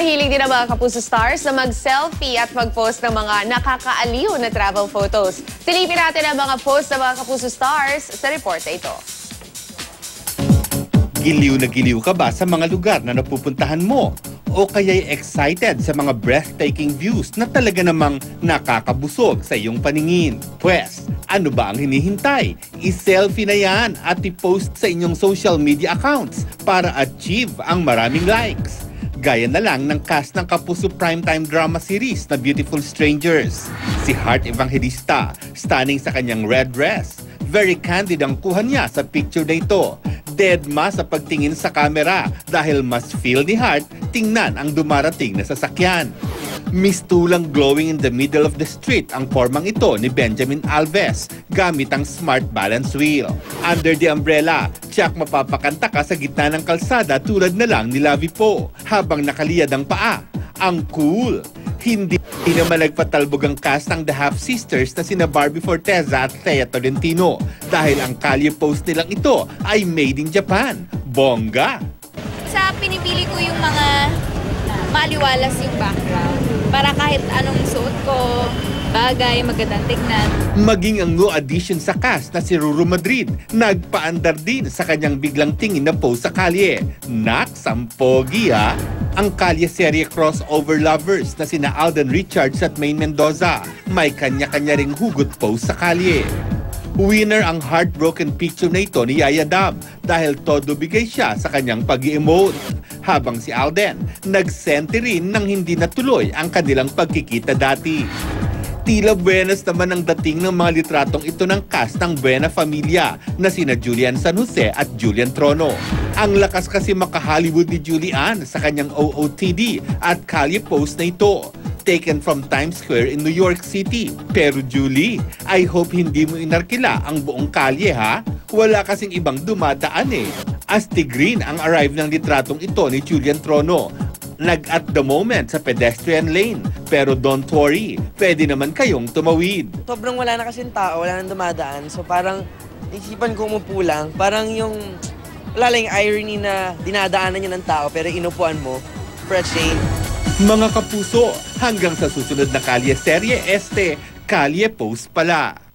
mahilig din ang mga Kapuso stars na mag-selfie at mag-post ng mga nakakaaliw na travel photos. Silipin natin ang mga post ng mga Kapuso stars sa report na ito. Giliw na giliw ka ba sa mga lugar na napupuntahan mo? O kaya'y excited sa mga breathtaking views na talaga namang nakakabusog sa iyong paningin? Pwes, ano ba ang hinihintay? I-selfie na yan at i-post sa inyong social media accounts para achieve ang maraming likes. Gaya na lang ng cast ng Kapuso primetime drama series na Beautiful Strangers. Si Heart Evangelista, stunning sa kanyang red dress. Very candid ang kuha niya sa picture na ito. Deadma sa pagtingin sa kamera dahil mas feel ni Heart tingnan ang dumarating na sasakyan. Mistulang glowing in the middle of the street ang formang ito ni Benjamin Alves gamit ang smart balance wheel. Under the umbrella, tiyak mapapakanta ka sa gitna ng kalsada tulad na lang ni Lavi Po habang nakaliyad ang paa. Ang cool! Hindi naman nagpatalbog ang cast ng The Half Sisters na sina Barbie Forteza at Thea Tolentino dahil ang kalye post nilang ito ay made in Japan. Bongga! Sa pinipili ko yung mga maliwalas yung background para kahit anong suot ko, bagay, magandang tignan. Maging ang new addition sa cast na si Ruru Madrid, nagpaandar din sa kanyang biglang tingin na post sa kalye. Naks, ang pogi ha! Ang kalye serye crossover lovers na sina Alden Richards at Maine Mendoza, may kanya-kanya ring hugot post sa kalye. Winner ang heartbroken picture na ito ni Yaya Dab dahil todo bigay siya sa kanyang pag-emote. Habang si Alden, nagsenti rin nang hindi natuloy ang kanilang pagkikita dati. Tila buenas naman ang dating ng mga litratong ito ng cast ng Buena Familia na sina Julian San Jose at Julian Trono. Ang lakas kasi maka-Hollywood ni Julian sa kanyang OOTD at kalye post na ito. Taken from Times Square in New York City. Pero Julie, I hope hindi mo inarkila ang buong kalye ha? Wala kasing ibang dumadaan eh. Astig green ang arrive ng litratong ito ni Julian Trono. At the moment sa pedestrian lane. Pero don't worry, pwede naman kayong tumawid. Sobrang wala na kasing tao, wala nang dumadaan. So parang isipan ko umupo lang. Parang yung, wala lang yung irony na dinadaanan niya ng tao pero inupuan mo for a change. Mga Kapuso, hanggang sa susunod na Kalye Serye Kalye Post pala.